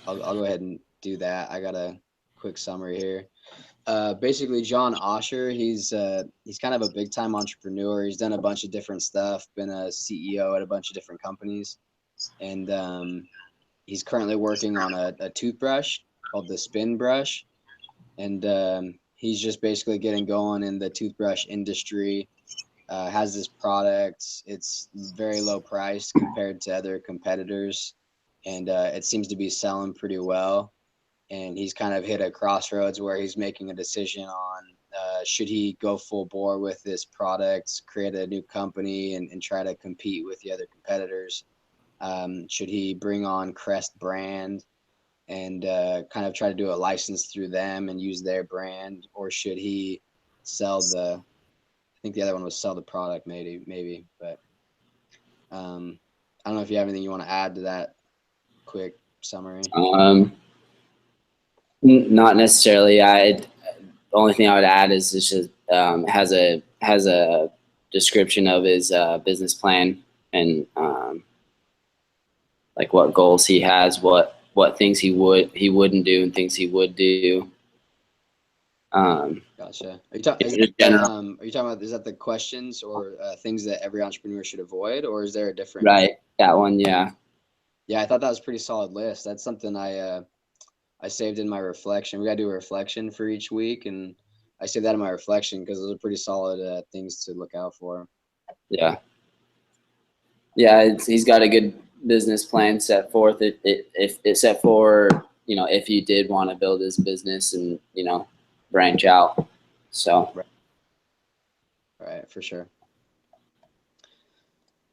I'll go ahead and do that. I got a quick summary here. Basically, John Osher, he's kind of a big time entrepreneur. He's done a bunch of different stuff, been a CEO at a bunch of different companies, and he's currently working on a toothbrush called the Spin Brush, and he's just basically getting going in the toothbrush industry. Has this product. It's very low priced compared to other competitors, and it seems to be selling pretty well. And he's kind of hit a crossroads where he's making a decision on should he go full bore with this product, create a new company, and try to compete with the other competitors. Should he bring on Crest brand and kind of try to do a license through them and use their brand, or should he sell I think the other one was sell the product, maybe. But I don't know if you have anything you want to add to that quick summary. Not necessarily. The only thing I would add is it's just has a description of his business plan and like what goals he has, what things he wouldn't do, and things he would do. Gotcha. Are you talking about, is that the questions or things that every entrepreneur should avoid, or is there a different? Right, that one, yeah. Yeah, I thought that was a pretty solid list. That's something I saved in my reflection. We got to do a reflection for each week, and I saved that in my reflection because those are pretty solid things to look out for. Yeah. Yeah, he's got a good business plan set forth. If it's set for, if you did want to build his business and, branch out. So. Right, for sure.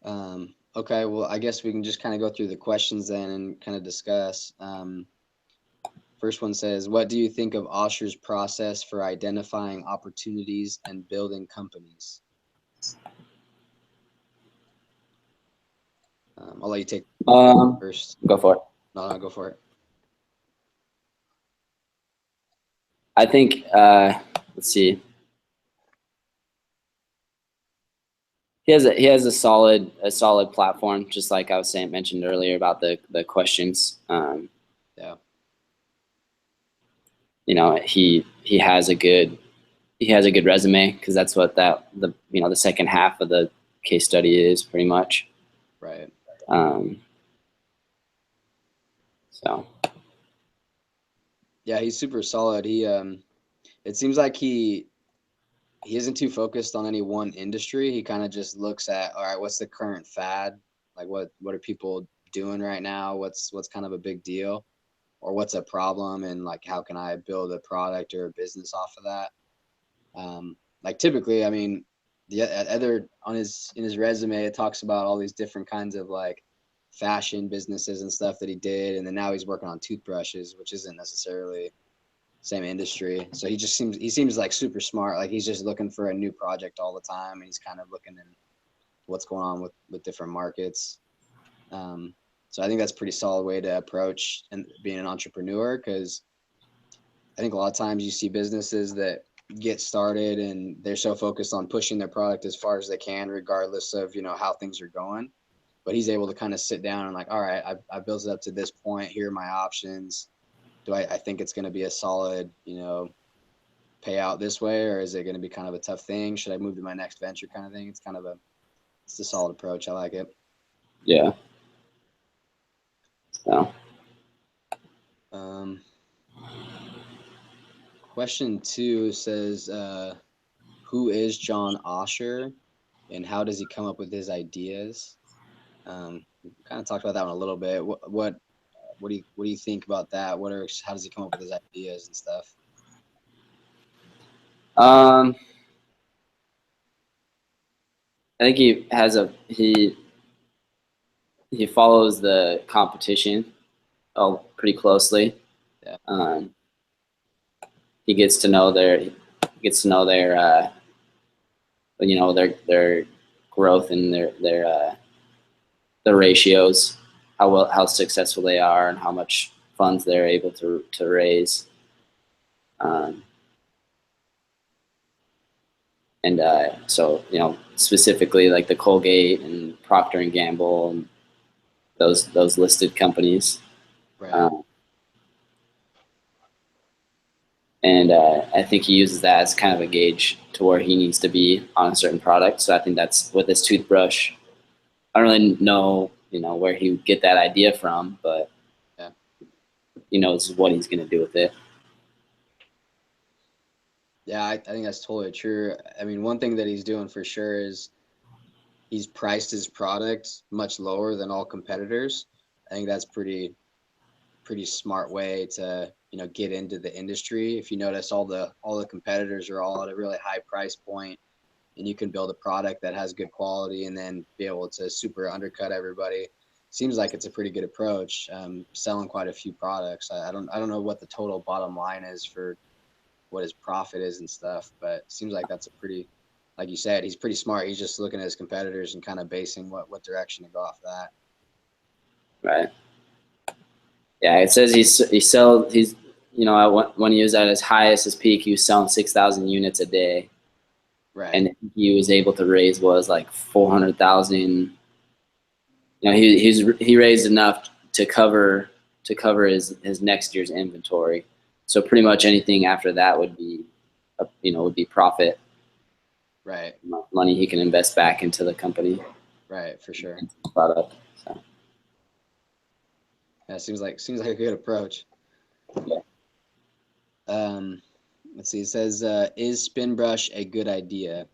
Okay, well, I guess we can just kind of go through the questions then and kind of discuss. First one says, what do you think of Osher's process for identifying opportunities and building companies? I'll let you take first. Go for it. No, go for it. I think, let's see. He has a solid platform, just like I was mentioned earlier about the questions. Yeah. He has a good resume, because that's what the second half of the case study is pretty much. Right. So. Yeah, he's super solid. He it seems like he isn't too focused on any one industry. He kind of just looks at, all right, what's the current fad? Like what are people doing right now? What's kind of a big deal, or what's a problem, and like how can I build a product or a business off of that? Like typically, I mean, in his resume, it talks about all these different kinds of like fashion businesses and stuff that he did, and then now he's working on toothbrushes, which isn't necessarily same industry. So he seems like super smart. Like he's just looking for a new project all the time, and he's kind of looking in what's going on with different markets. So I think that's a pretty solid way to approach and being an entrepreneur, because I think a lot of times you see businesses that get started and they're so focused on pushing their product as far as they can, regardless of how things are going. But he's able to kind of sit down and like, all right, I built it up to this point. Here are my options. Do I think it's going to be a solid, payout this way, or is it going to be kind of a tough thing? Should I move to my next venture kind of thing? It's a solid approach. I like it. Yeah. So. Question 2 says, who is John Osher and how does he come up with his ideas? We kind of talked about that one a little bit. What do you think about that? How does he come up with his ideas and stuff? I think he follows the competition pretty closely. Yeah. He gets to know their growth and their ratios, how successful they are, and how much funds they're able to raise. So specifically like the Colgate and Procter and Gamble and those listed companies. Right. Um, and I think he uses that as kind of a gauge to where he needs to be on a certain product. So I think that's with his toothbrush. I don't really know, where he would get that idea from, but Yeah. he knows what he's going to do with it. Yeah, I think that's totally true. I mean, one thing that he's doing for sure is he's priced his product much lower than all competitors. I think that's pretty smart way to, get into the industry. If you notice, all the competitors are all at a really high price point, and you can build a product that has good quality and then be able to super undercut everybody. Seems like it's a pretty good approach. Selling quite a few products. I don't know what the total bottom line is for what his profit is and stuff, but it seems like that's a pretty, like you said, he's pretty smart. He's just looking at his competitors and kind of basing what direction to go off that. Right. Yeah, it says when he was at his highest, his peak, he was selling 6,000 units a day, Right. and he was able to raise was like 400,000. He raised enough to cover his next year's inventory. So pretty much anything after that would be profit, Right. money he can invest back into the company, Right. For sure. into the product. So Yeah, seems like a good approach. yeah. Let's see. It says, "Is spin brush a good idea?"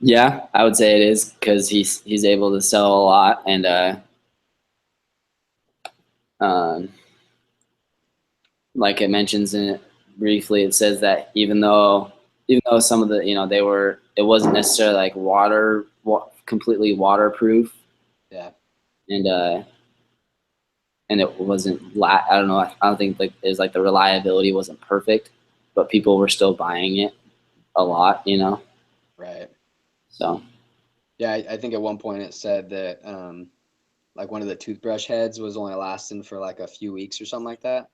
Yeah, I would say it is because he's able to sell a lot, and um, like it mentions in it briefly, it says that even though some of the it wasn't necessarily like completely waterproof, Yeah. and it wasn't I don't know, I don't think like it was like the reliability wasn't perfect, but people were still buying it a lot. Right. So Yeah, I think at one point it said that like one of the toothbrush heads was only lasting for like a few weeks or something like that,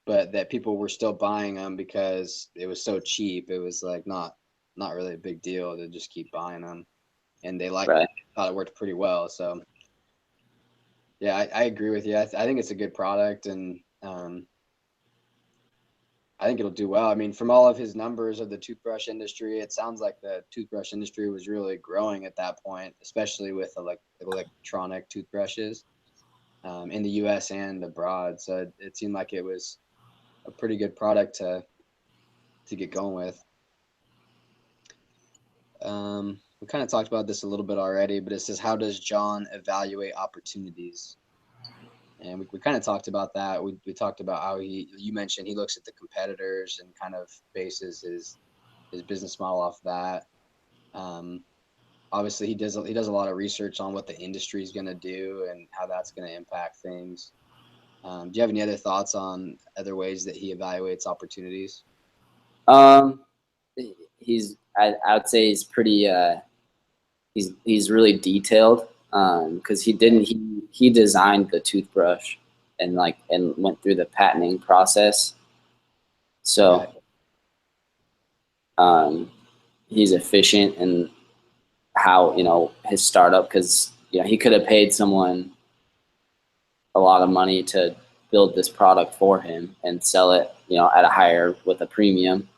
but that people were still buying them because it was so cheap. It was like not really a big deal to just keep buying them, and they right. thought it worked pretty well. So yeah, I agree with you. I think it's a good product, and I think it'll do well. I mean, from all of his numbers of the toothbrush industry, it sounds like the toothbrush industry was really growing at that point, especially with electronic toothbrushes in the U.S. and abroad. So it seemed like it was a pretty good product to get going with. We kind of talked about this a little bit already, but it says, "How does John evaluate opportunities?" And we kind of talked about that. We talked about how you mentioned he looks at the competitors and kind of bases his business model off that. Um, Obviously, he does a lot of research on what the industry is going to do and how that's going to impact things. Do you have any other thoughts on other ways that he evaluates opportunities? um I would say he's pretty he's really detailed, because Okay. he designed the toothbrush and went through the patenting process. Okay. So um, he's efficient in how his startup, because he could have paid someone a lot of money to build this product for him and sell it at a higher with a premium,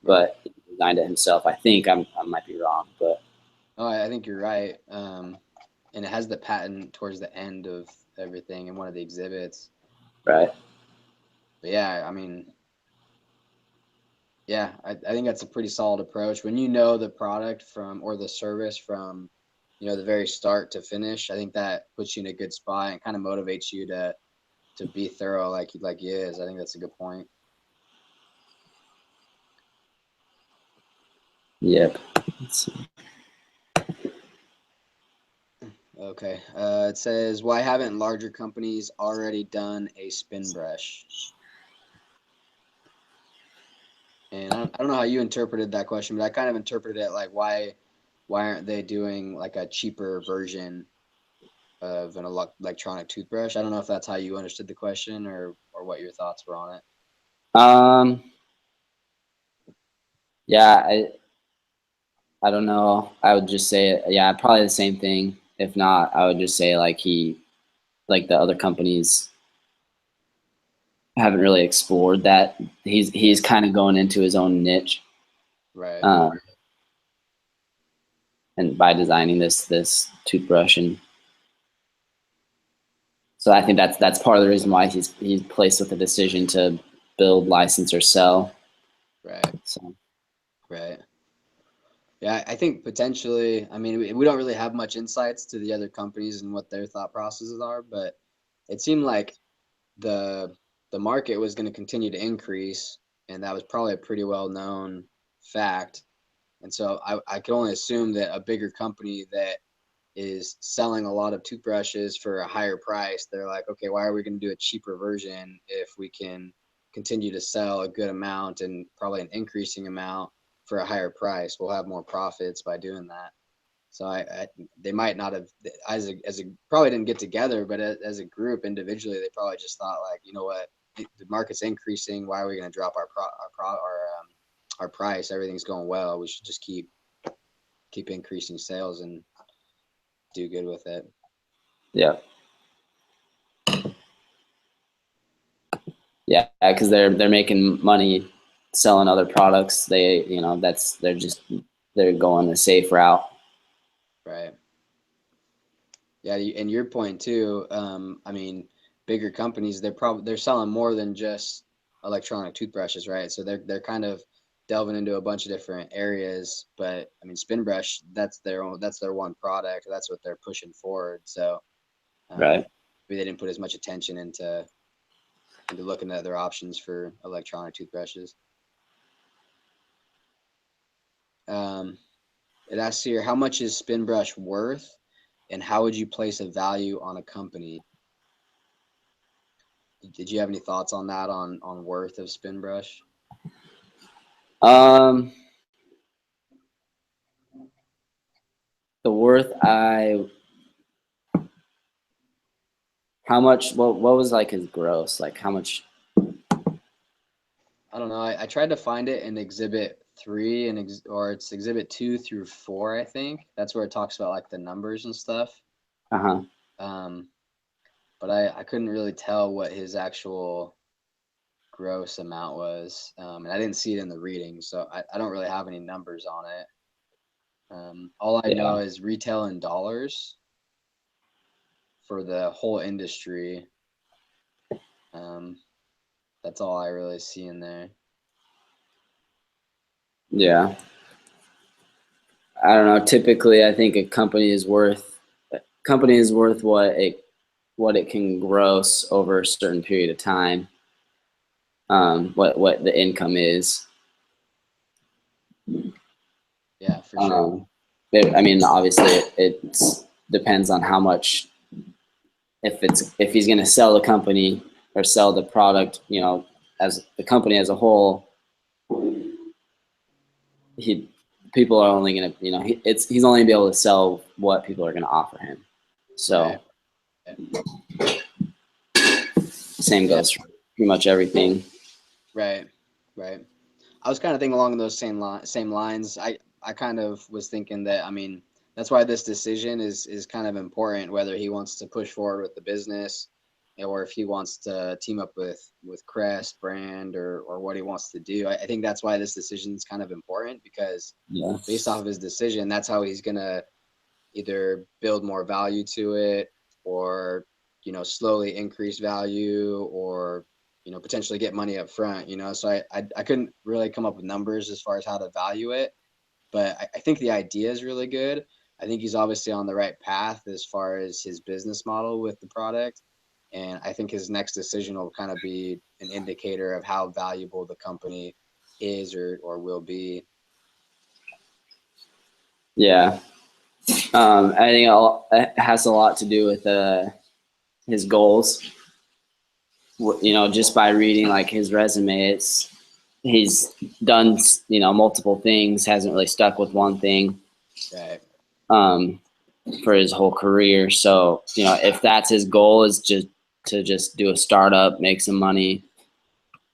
Right. but he designed it himself. I might be wrong, but Oh, I think you're right. And it has the patent towards the end of everything in one of the exhibits. right. But yeah, I mean, yeah, I think that's a pretty solid approach. When you know the product from or the service from, the very start to finish, I think that puts you in a good spot and kind of motivates you to be thorough like he is. I think that's a good point. Yep. Okay. It says, why haven't larger companies already done a spin brush? And I don't know how you interpreted that question, but I kind of interpreted it like why aren't they doing like a cheaper version of an electronic toothbrush? I don't know if that's how you understood the question or what your thoughts were on it. um yeah, I don't know. I would just say, yeah, probably the same thing. If not, I would just say like the other companies haven't really explored that. He's kind of going into his own niche, Right. um, and by designing this toothbrush, and so I think that's part of the reason why he's placed with the decision to build, license, or sell. Right. So Right. Yeah, I think potentially, I mean, we don't really have much insights to the other companies and what their thought processes are, but it seemed like the the market was going to continue to increase, and that was probably a pretty well known fact. And so I could only assume that a bigger company that is selling a lot of toothbrushes for a higher price, they're like, okay, why are we going to do a cheaper version if we can continue to sell a good amount and probably an increasing amount for a higher price? We'll have more profits by doing that. So they might not have as a probably didn't get together, but as a group individually, they probably just thought like, you know what, the market's increasing. Why are we going to drop our price? Everything's going well. We should just keep increasing sales and do good with it. yeah, yeah, because they're making money selling other products. They they're going the safe route. Right. Yeah, and your point too. I mean, bigger companies they're selling more than just electronic toothbrushes, right? So they're kind of delving into a bunch of different areas. But I mean, Spinbrush that's their one product. That's what they're pushing forward. So Right. maybe they didn't put as much attention into looking at other options for electronic toothbrushes. Um, it asks here, how much is Spinbrush worth, and how would you place a value on a company? Did you have any thoughts on that on worth of Spinbrush? Um, the worth how much? What was like his gross? Like how much? I don't know. I tried to find it in Exhibit 3 or it's Exhibit 2 through 4, I think. That's where it talks about like the numbers and stuff. Uh-huh. Um, but I couldn't really tell what his actual gross amount was. And I didn't see it in the reading, so I don't really have any numbers on it. All I know Yeah. is retail in dollars for the whole industry. Um, that's all I really see in there. Yeah. I don't know. Typically, I think a company is worth what it can gross over a certain period of time. What the income is. Yeah, for sure. I mean, obviously, it depends on how much. If he's going to sell the company or sell the product, as the company as a whole, he people are only going to, he's only going to be able to sell what people are going to offer him. Right. So same Yeah. goes for pretty much everything. Right. Right. I was kind of thinking along those same lines. I kind of was thinking that, I mean, that's why this decision is kind of important, whether he wants to push forward with the business or if he wants to team up with Crest brand or what he wants to do. I think that's why this decision is kind of important because Yeah. based off of his decision, that's how he's gonna either build more value to it or slowly increase value or potentially get money up front. So I couldn't really come up with numbers as far as how to value it, but I think the idea is really good. I think he's obviously on the right path as far as his business model with the product, and I think his next decision will kind of be an indicator of how valuable the company is or will be. Yeah. I think it has a lot to do with his goals. Just by reading like his resume, he's done multiple things, hasn't really stuck with one thing Right. um, for his whole career. So if that's his goal, is just to just do a startup, make some money,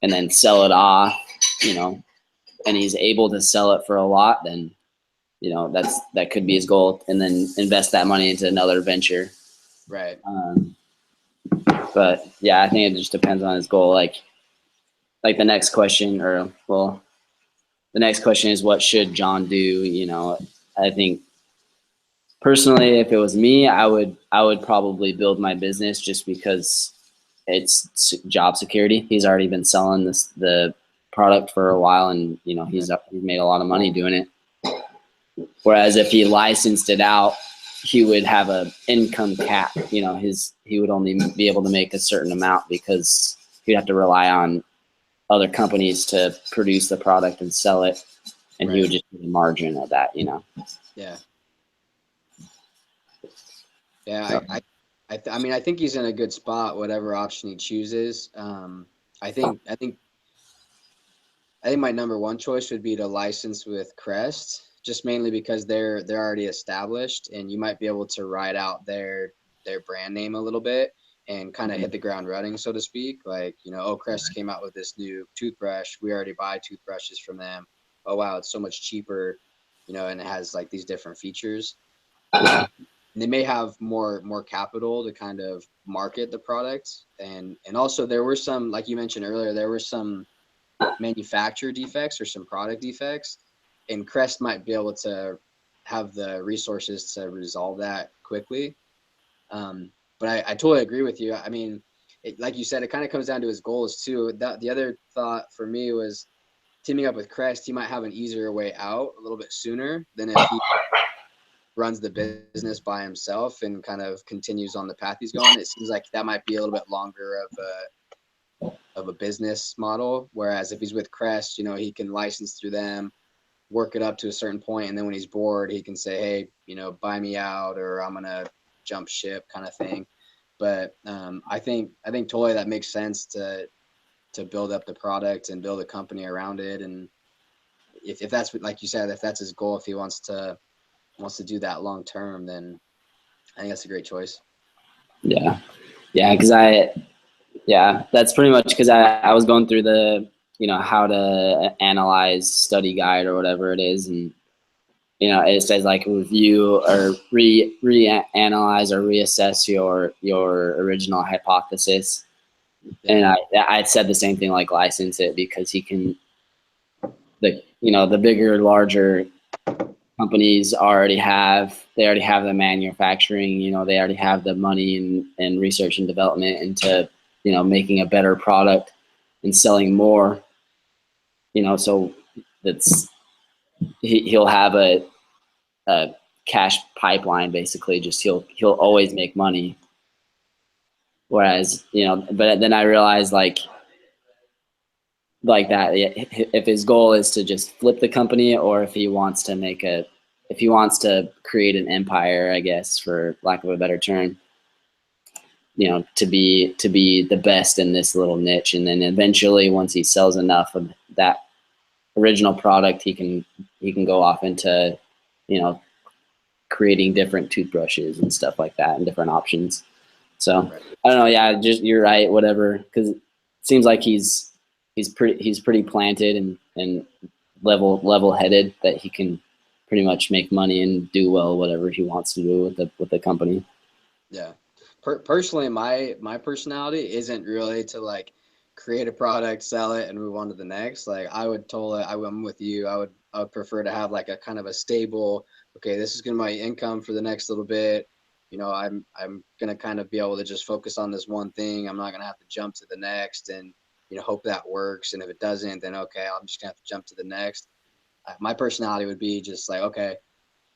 and then sell it off, and he's able to sell it for a lot, then that could be his goal, and then invest that money into another venture. Right. But yeah, I think it just depends on his goal. Like the next question, the next question is, what should John do? I think personally, if it was me, I would probably build my business just because it's job security. He's already been selling the product for a while, and he's made a lot of money doing it. Whereas if he licensed it out, he would have a income cap. He would only be able to make a certain amount because he'd have to rely on other companies to produce the product and sell it, and he would just get a margin of that. Yeah. Yeah. I mean, I think he's in a good spot, whatever option he chooses. I think my number one choice would be to license with Crest, just mainly because they're already established, and you might be able to ride out their brand name a little bit and kind of hit the ground running, so to speak. Like, Crest came out with this new toothbrush. We already buy toothbrushes from them. Oh wow, it's so much cheaper, and it has like these different features. They may have more capital to kind of market the product, and also there were some, like you mentioned earlier, there were some manufacturer defects or some product defects, and Crest might be able to have the resources to resolve that quickly. But I totally agree with you. I mean, like you said, it kind of comes down to his goals too. The other thought for me was teaming up with Crest. He might have an easier way out a little bit sooner than if he runs the business by himself and kind of continues on the path he's going. It seems like that might be a little bit longer of a business model. Whereas if he's with Crest, he can license through them, work it up to a certain point, and then when he's bored, he can say, hey, buy me out, or I'm gonna jump ship, kind of thing. But I think totally that makes sense to build up the product and build a company around it. And if that's, like you said, if that's his goal, if he wants to do that long term, then I think that's a great choice. Yeah, because that's pretty much because I was going through the how to analyze study guide or whatever it is, and it says like review or reanalyze or reassess your original hypothesis. Yeah. And I said the same thing, like license it, because he can, the bigger, larger companies already have the manufacturing, they already have the money and research and development into making a better product and selling more, so that's he'll have a cash pipeline, basically. Just he'll always make money. Whereas but then I realized like that, if his goal is to just flip the company, or if he wants to create an empire, I guess, for lack of a better term, to be the best in this little niche, and then eventually, once he sells enough of that original product, he can go off into creating different toothbrushes and stuff like that, and different options. So I don't know. Yeah, just, you're right. Whatever, because it seems like he's pretty planted and level headed, that he can pretty much make money and do well whatever he wants to do with the company. Yeah. Personally, my personality isn't really to like create a product, sell it, and move on to the next. Like I'm with you. I would prefer to have like a kind of a stable, okay, this is gonna be my income for the next little bit. I'm gonna kind of be able to just focus on this one thing. I'm not gonna have to jump to the next and hope that works. And if it doesn't, then okay, I'm just gonna have to jump to the next. My personality would be just like, okay,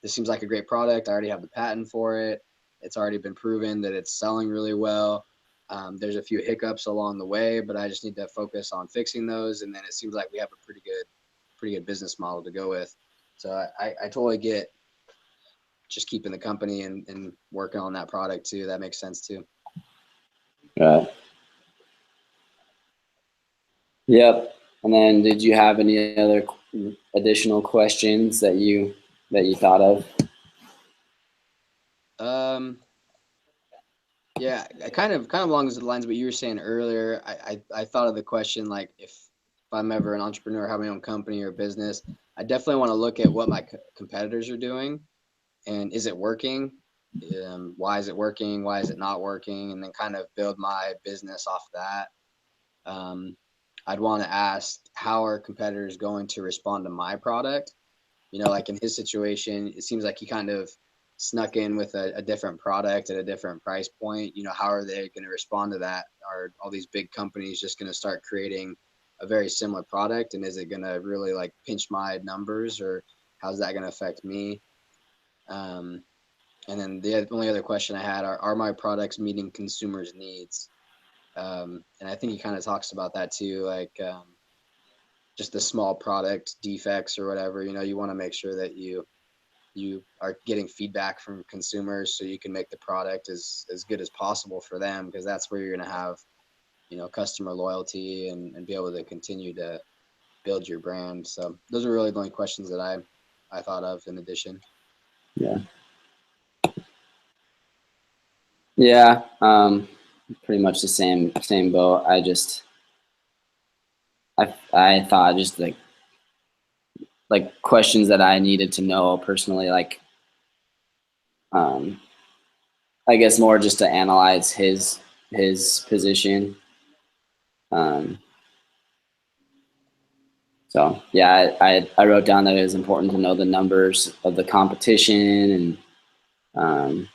this seems like a great product. I already have the patent for it. It's already been proven that it's selling really well. There's a few hiccups along the way, but I just need to focus on fixing those. And then it seems like we have a pretty good business model to go with. So I totally get just keeping the company and working on that product too. That makes sense too. Right. Yep. And then, did you have any other additional questions that you thought of? Yeah, kind of along the lines of what you were saying earlier. I thought of the question, like, I'm ever an entrepreneur, have my own company or business, I definitely want to look at what my competitors are doing and is it working? Why is it working? Why is it not working? And then kind of build my business off that. Um, I'd want to ask how are competitors going to respond to my product? You know, like in his situation, it seems like he kind of snuck in with a different product at a different price point. You know, how are they going to respond to that? Are all these big companies just going to start creating a very similar product? And is it going to really like pinch my numbers, or how's that going to affect me? Um, and then the only other question I had are my products meeting consumers' needs? And I think he kind of talks about that too, like just the small product defects or whatever. You know, you want to make sure that you are getting feedback from consumers so you can make the product as good as possible for them, because that's where you're going to have, you know, customer loyalty and be able to continue to build your brand. So those are really the only questions that I thought of in addition. Yeah. Yeah. Pretty much the same boat. I thought just like questions that I needed to know personally, like um, I guess more just to analyze his position. Um, so yeah, I wrote down that it was important to know the numbers of the competition um,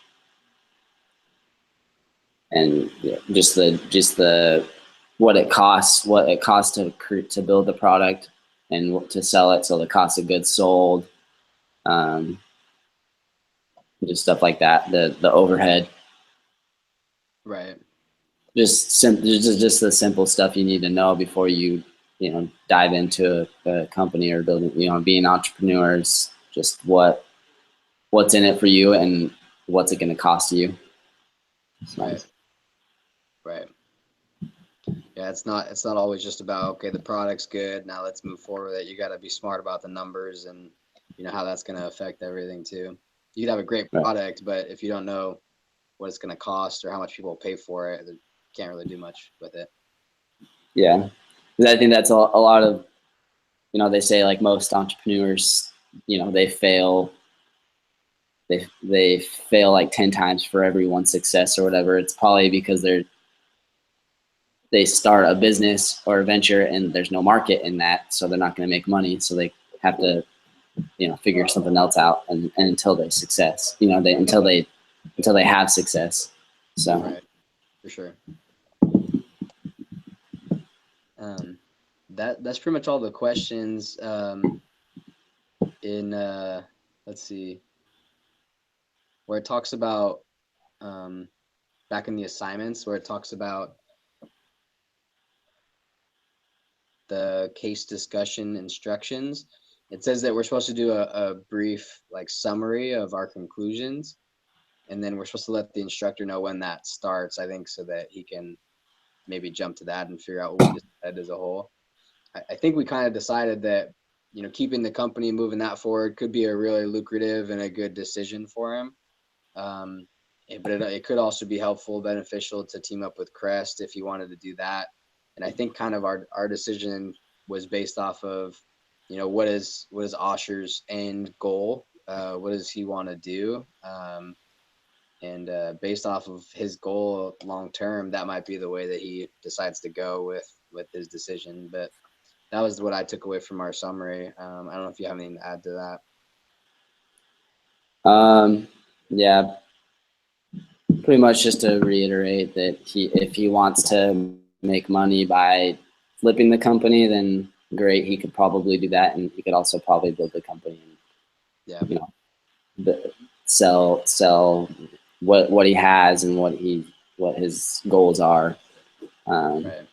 and yeah, just the what it costs to build the product and to sell it. So the cost of goods sold, um, just stuff like that. The overhead, Right. just the simple stuff you need to know before you dive into a company or building. Being entrepreneurs, just what's in it for you and what's it going to cost you. So, Right. Right. Yeah, it's not always just about, okay, the product's good, now let's move forward with it. You got to be smart about the numbers and you know how that's going to affect everything too. You could have a great right. product, but if you don't know what it's going to cost or how much people will pay for it, you can't really do much with it. Yeah, 'cause I think that's a lot of they say like most entrepreneurs, they fail. They fail like 10 times for every one success or whatever. It's probably because they start a business or a venture and there's no market in that, so they're not going to make money. So they have to figure something else out, and until they success, until they have success. So Right. For sure. Um, that's pretty much all the questions. In let's see, where it talks about um, back in the assignments where it talks about the case discussion instructions. It says that we're supposed to do a brief like summary of our conclusions, and then we're supposed to let the instructor know when that starts, I think, so that he can maybe jump to that and figure out what we decided as a whole. I think we kind of decided that, you know, keeping the company, moving that forward could be a really lucrative and a good decision for him. Um, but it could also be helpful, beneficial to team up with Crest if he wanted to do that. And I think kind of our decision was based off of, you know, what is Osher's end goal? What does he want to do? And based off of his goal long term, that might be the way that he decides to go with his decision. But that was what I took away from our summary. I don't know if you have anything to add to that. yeah, pretty much just to reiterate that if he wants to make money by flipping the company, then great, he could probably do that, and he could also probably build the company and Yeah. you know sell what he has and what his goals are. Um, Right.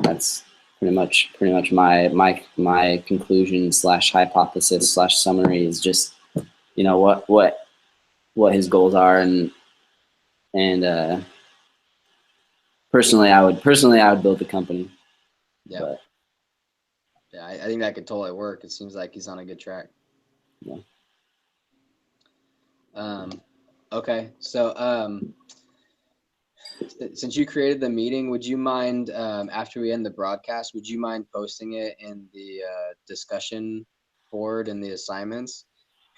that's pretty much my conclusion slash hypothesis slash summary is just what his goals are, and personally I would build the company, Yeah. but Yeah. I think that could totally work. It seems like he's on a good track. yeah. Um, okay. So Since you created the meeting, would you mind, after we end the broadcast, would you mind posting it in the discussion board and the assignments?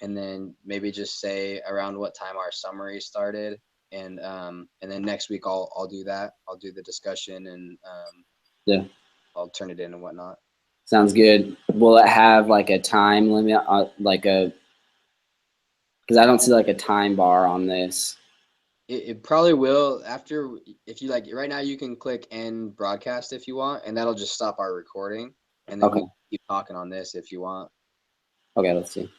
And then maybe just say around what time our summary started. And then next week I'll do that. I'll do the discussion and Yeah, I'll turn it in and whatnot. sounds good. Will it have like a time limit, like a? Because I don't see like a time bar on this. It probably will after, if you like right now you can click end broadcast if you want, and that'll just stop our recording, and then we Okay. keep talking on this if you want. Okay, let's see.